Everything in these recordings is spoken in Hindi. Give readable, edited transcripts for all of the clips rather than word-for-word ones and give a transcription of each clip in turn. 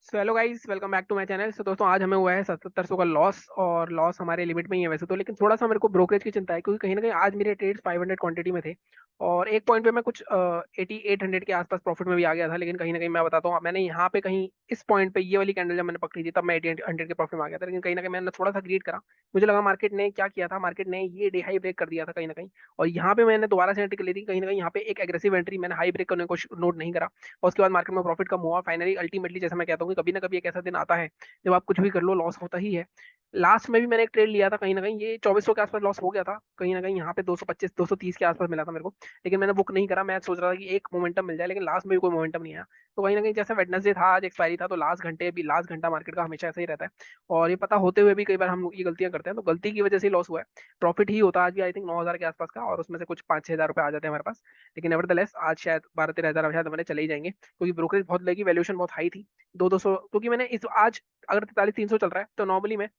So hello guys, welcome back to my channel. So दोस्तों, आज हमें हुआ है 7700 का लॉस, और लॉस हमारे लिमिट में ही है वैसे तो, लेकिन थोड़ा सा मेरे को ब्रोकरेज की चिंता है क्योंकि कहीं ना कहीं आज मेरे ट्रेड्स 500 क्वांटिटी में थे और एक पॉइंट पे मैं कुछ 8800 के आसपास प्रॉफिट में भी आ गया था। लेकिन कहीं ना कहीं मैं बताता हूँ, मैंने यहाँ पे कहीं इस पॉइंट पे ये वाली कैंडल जब मैंने पकड़ी थी तब मैं 8800 के प्रॉफिट में आ गया था। लेकिन कहीं ना कहीं मैंने थोड़ा सा ग्रीड करा, मुझे लगा मार्केट ने क्या किया था, मार्केट ने ये डे हाई ब्रेक कर दिया था कहीं ना कहीं, और यहाँ पे मैंने दोबारा से एंट्री कर ली थी। कहीं ना कहीं यहाँ पे एक एग्रेसिव एंट्री मैंने हाई ब्रेक करने को नोट नहीं करा, और उसके बाद मार्केट में प्रॉफिट कम हुआ। फाइनली अल्टीमेटली जैसा मैं कहता हूँ कि कभी ना कभी एक ऐसा दिन आता है जब आप कुछ भी कर लो लॉस होता ही है। लास्ट में भी मैंने एक ट्रेड लिया था, कहीं ना कहीं ये 2400 के आसपास लॉस हो गया था, कहीं ना कहीं यहाँ पे 225 230 के आसपास मिला था मेरे को। लेकिन मैंने बुक नहीं करा, मैं सोच रहा था कि एक मोमेंटम मिल जाए, लेकिन लास्ट में भी कोई मोमेंटम नहीं आया। तो कहीं ना कहीं जैसे वेडनेसडे था, आज एक्सपायरी था, तो लास्ट घंटा मार्केट का हमेशा ऐसा ही रहता है। और ये पता होते हुए भी कई बार हम ये गलतियां करते हैं, तो गलती की वजह से लॉस हुआ है। प्रॉफिट ही होता आज भी आई थिंक 9000 के आसपास का, और उसमें से कुछ 5-6 हजार रुपए आ जाते हैं हमारे पास। लेकिन नेवरदलेस आज शायद 12-13 हजार शायद हमारे चले ही जाएंगे, क्योंकि ब्रोकरेज बहुत लगी, वैल्यूएशन बहुत हाई थी। 200 क्योंकि मैंने इस आज अगर 43-300 चल रहा है तो नॉर्मली मैं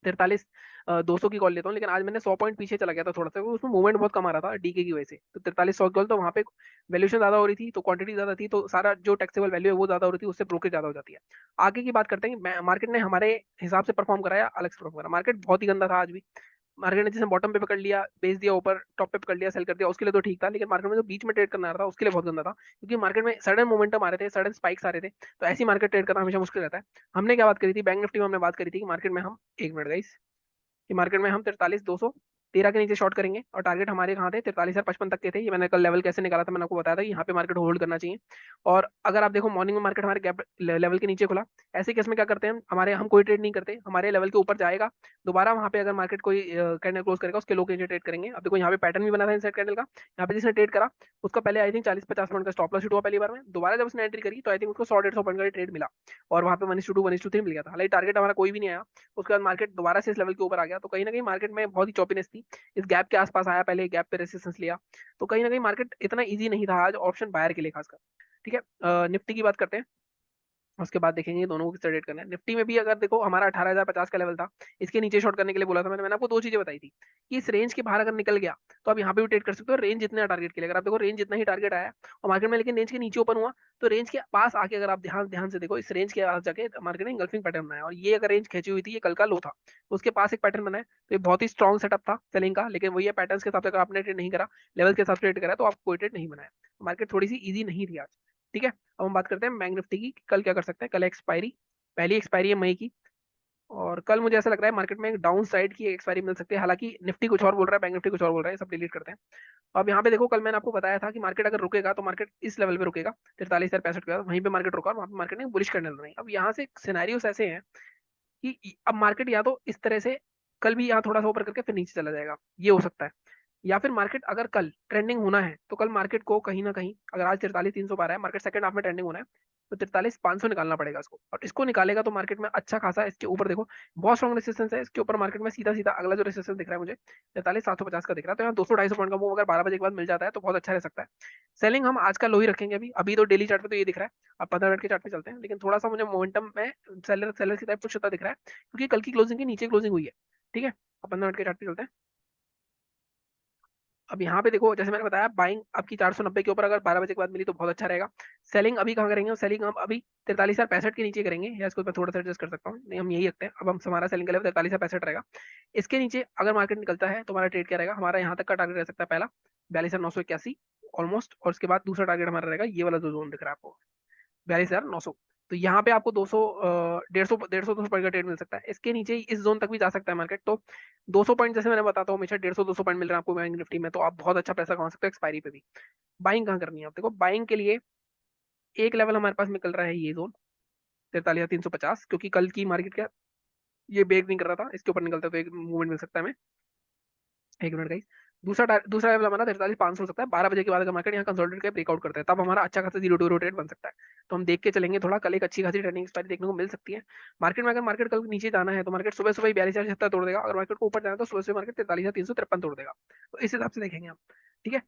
43 200 की कॉल लेता हूँ, लेकिन आज मैंने 100 पॉइंट पीछे चला गया था थोड़ा सा, क्योंकि उसमें मूवमेंट बहुत कम आ रहा था डीके की वजह से। तो 43 100 कॉल, तो वहाँ पे वैल्यूएशन ज्यादा हो रही थी, तो क्वांटिटी ज्यादा थी, तो सारा जो टैक्सेबल वैल्यू है वो ज्यादा हो रही थी, उससे ब्रोकेज ज्यादा हो जाती है। आगे की बात करते हैं, मार्केट ने हमारे हिसाब से परफॉर्म कराया, अलग से परफॉर्म करा। मार्केट बहुत ही गंदा था आज भी। मार्केट ने जैसे बॉटम पे पकड़ लिया, बेच दिया, ऊपर टॉप पे पकड़ लिया, सेल कर दिया, उसके लिए तो ठीक था। लेकिन मार्केट में जो बीच में ट्रेड करना आ रहा था उसके लिए बहुत गंदा था, क्योंकि मार्केट में सडन मोमेंटम आ रहे थे, सडन स्पाइक्स आ रहे थे। तो ऐसी मार्केट ट्रेड करना हमेशा मुश्किल रहता है। हमने क्या बात करी थी, बैंक निफ्टी में हमने बात करी थी कि मार्केट में हम, एक मिनट गाइस, कि मार्केट में हम 43 213 के नीचे शॉर्ट करेंगे, और टारगेट हमारे कहाँ थे, 43,055 तक के थे। ये मैंने कल लेवल कैसे निकाला था, मैंने आपको बताया था कि यहाँ पे मार्केट होल्ड करना चाहिए। और अगर आप देखो मॉर्निंग में मार्केट हमारे गैप लेवल के नीचे खुला, ऐसे केस में क्या करते हैं, हमारे हम कोई ट्रेड नहीं करते, हमारे लेवल के ऊपर जाएगा दोबारा, वहाँ पे अगर मार्केट कोई कैंडल क्लोज करेगा उसके लो के नीचे ट्रेड करेंगे। अब देखो यहाँ पे पैटर्न भी बना था इनसाइड कैंडल का, यहाँ पे जिसने ट्रेड करा उसका पहले आई थिंक 40-50 पॉइंट का स्टॉप लॉस हिट हुआ पहली बार में, दोबारा जब उसने एंट्री करी तो आई थिंक उसको 100-150 पॉइंट का ट्रेड मिला, और वहाँ पे 1:2 1:3 मिल गया था। हालांकि टारगेट हमारा कोई भी नहीं आया। उसके बाद मार्केट दोबारा से इस लेवल के ऊपर आ गया, तो कहीं ना कहीं मार्केट में बहुत ही चौपीनेस थी। इस गैप के आसपास आया, पहले गैप पे रेसिस्टेंस लिया। तो कहीं ना कहीं मार्केट इतना इजी नहीं था आज ऑप्शन बायर के लिए खासकर। ठीक है, निफ्टी की बात करते हैं, उसके बाद देखेंगे दोनों को किस तरह ट्रेड करना है। निफ्टी में भी अगर देखो हमारा 18,050 का लेवल था, इसके नीचे शॉर्ट करने के लिए बोला था मैंने आपको दो चीजें बताई थी कि इस रेंज के बाहर अगर निकल गया तो आप यहाँ पे भी ट्रेड कर सकते हो रेंज जितना टारगेट के लिए। अगर आप देखो रेंज जितना ही टारगेट आया और मार्केट में लेकिन रेंज के नीचे ओपन हुआ, तो रेंज के पास आके अगर आप ध्यान ध्यान से देखो, इस रेंज के पास जाके मार्केट ने इंगल्फिंग पैटर्न बनाया, और ये अगर रेंज खींची हुई थी, ये कल का लो था, तो उसके पास एक पैटर्न बना है। तो ये बहुत ही स्ट्रॉन्ग सेटअप था सेलिंग का, लेकिन वही है पैटर्न के हिसाब से अगर आपने ट्रेड नहीं करा, लेवल के हिसाब से ट्रेड करा, तो आप कोई ट्रेड नहीं बनाया। मार्केट थोड़ी सी ईजी नहीं थी आज। ठीक है, अब हम बात करते हैं बैंक निफ्टी की, कल क्या कर सकते हैं। कल एक्सपायरी, पहली एक्सपायरी है मई की, और कल मुझे ऐसा लग रहा है मार्केट में एक डाउन साइड की एक्सपायरी मिल सकती है। हालांकि निफ्टी कुछ और बोल रहा है, बैंक निफ्टी कुछ और बोल रहा है, सब डिलीट करते हैं। अब यहाँ पे देखो, कल मैंने आपको बताया था कि मार्केट अगर रुकेगा तो मार्केट इस लेवल पे रुकेगा, 43,065 के बाद वहीं पे मार्केट रुका, और वहाँ पे मार्केट ने बुलिश करने लगा। अब यहाँ से सिनेरियोस ऐसे हैं कि अब मार्केट या तो इस तरह से कल भी यहाँ थोड़ा सा ऊपर करके फिर नीचे चला जाएगा, ये हो सकता है। या फिर मार्केट अगर कल ट्रेंडिंग होना है तो कल मार्केट को कहीं ना कहीं, अगर आज 43,300 पा रहा है, मार्केट सेकंड हाफ में ट्रेंडिंग होना है, तो 43,500 निकालना पड़ेगा इसको, और इसको निकालेगा तो मार्केट में अच्छा खासा, इसके ऊपर देखो बहुत स्ट्रॉन्ग रेसिस्टेंस है, इसके ऊपर मार्केट में सीधा सीधा अगला जो रेसिस्टेंस दिख रहा है मुझे 43,750 का दिख रहा है। तो यहाँ 200-250 पॉइंट का मूव अगर 12 बजे के बाद मिल जाता है तो बहुत अच्छा रह सकता है। सेलिंग हम आज का लो ही रखेंगे, अभी अभी तो डेली चार्ट पे तो ये दिख रहा है। अब 15 मिनट के चार्ट पे चलते हैं, लेकिन थोड़ा सा मुझे मोमेंटम में सेलर सेलर की टाइप कुछ होता दिख रहा है, क्योंकि कल की क्लोजिंग के नीचे क्लोजिंग हुई है। ठीक है, अब 15 मिनट के चार्ट पे चलते हैं। अब यहाँ पे देखो, जैसे मैंने बताया, बाइंग आपकी 490 के ऊपर अगर 12 बजे के बाद मिली तो बहुत अच्छा रहेगा। सेलिंग अभी कहाँ करेंगे, सेलिंग हम अभी 43,065 के नीचे करेंगे, या इसको मैं थोड़ा सा एडजस्ट कर सकता हूँ, नहीं हम यही रखते हैं। अब हम हमारा सेलिंग का लेवल 43,065 रहेगा। इसके नीचे अगर मार्केट निकलता है तो हमारा ट्रेड क्या रहेगा, हमारा यहाँ तक का टारगेट रह सकता है पहला 42,981 ऑलमोस्ट, और उसके बाद दूसरा टारगेट हमारा रहेगा ये वाला जो जोन दिख रहा है आपको, 42,900। तो यहाँ पे आपको 200 150 पॉइंट का ट्रेड मिल सकता है। इसके नीचे ही इस जोन तक भी जा सकता है मार्केट, तो 200 पॉइंट, जैसे मैंने बताता हूँ हमेशा 150-200 पॉइंट मिल रहा है आपको बैंक निफ्टी में, तो आप बहुत अच्छा पैसा कमा सकते हो एक्सपायरी पे भी। बाइंग कहाँ करनी है, आप देखो बाइंग के लिए एक लेवल हमारे पास निकल रहा है ये जोन 43,350, क्योंकि कल की मार्केट क्या, ये ब्रेक नहीं कर रहा था, इसके ऊपर निकलता है तो एक मूवमेंट मिल सकता है हमें। एक मिनट गाइस, दूसरा लेवल हमारा 43,500 हो सकता है 12 बजे के बाद, अगर मार्केट यहाँ कंसोलिडेट के ब्रेकआउट करता है तब हमारा अच्छा खासा 0 to 0 ट्रेड बन सकता है। तो हम देख के चलेंगे थोड़ा, कल एक अच्छी खासी ट्रेडिंग एक्सपायरी देखने को मिल सकती है मार्केट में। अगर मार्केट कल नीचे जाना है तो मार्केट सुबह सुबह ही 42,076 तोड़ देगा, अगर मार्केट को ऊपर जाना है तो सुबह सुबह मार्केट 43,353 तोड़ देगा। तो इस हिसाब से देखेंगे हम। ठीक है,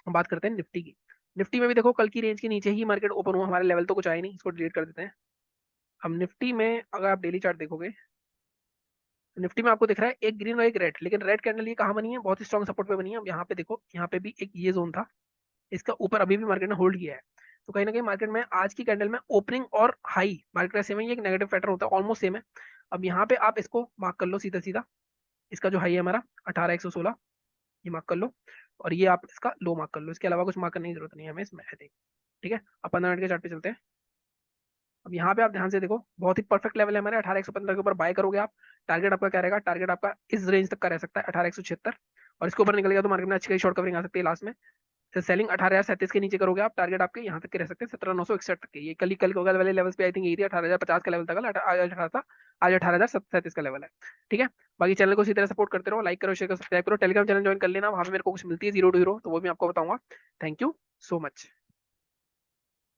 हम बात करते हैं निफ्टी की। निफ्टी में भी देखो कल की रेंज के नीचे ही मार्केट ओपन हुआ, हमारे लेवल तो कुछ आए नहीं, इसको डिलीट कर देते हैं। अब निफ्टी में अगर आप डेली चार्ट देखोगे, निफ्टी में आपको दिख रहा है एक ग्रीन और एक रेड, लेकिन रेड कैंडल ये कहाँ बनी है, बहुत ही स्ट्रॉन्ग सपोर्ट पे बनी है। अब यहाँ पे देखो, यहाँ पे भी एक ये जोन था, इसका ऊपर अभी भी मार्केट ने होल्ड किया है। तो कहीं ना कहीं मार्केट में आज की कैंडल में ओपनिंग और हाई मार्केट का सेम है, ये एक नेगेटिव पैटर्न होता है, ऑलमोस्ट सेम है। अब यहाँ पे आप इसको मार्क कर लो सीधा सीधा, इसका जो हाई है हमारा 18,116, ये मार्क कर लो, और ये आप इसका लो मार्क कर लो, इसके अलावा कुछ मार्क करने की जरूरत नहीं है हमें इसमें, आई थिंक। ठीक है, अब 15 मिनट के चार्ट पे चलते हैं। अब यहाँ पे आप ध्यान से देखो, बहुत ही परफेक्ट लेवल है हमारे, 18,115 के ऊपर बाय करोगे आप। टारगेट आपका क्या रहेगा, टारगेट आपका इस रेंज तक का रह सकता है 18,176, और इसके ऊपर निकल गया तो मार्केट में अच्छी शॉर्ट कवरिंग आ सकती है लास्ट में। तो सेलिंग 18,037 के नीचे करोगे आप, टारगेट आपके यहाँ तक के रह सकते हैं 17,961 तक के। ये कल वाले लेवल्स पे आई थिंक यही थी, 18,050 का लेवल था कल, आज 18,037 का लेवल है। ठीक है, बाकी चैनल को इसी तरह सपोर्ट करते रहो, लाइक करो, शेयर करो, सब्सक्राइब करो, टेलीग्राम चैनल ज्वाइन कर लेना, वहाँ पे मेरे को कुछ मिलती है 0 to 0, तो वो भी आपको बताऊंगा। Thank you so much.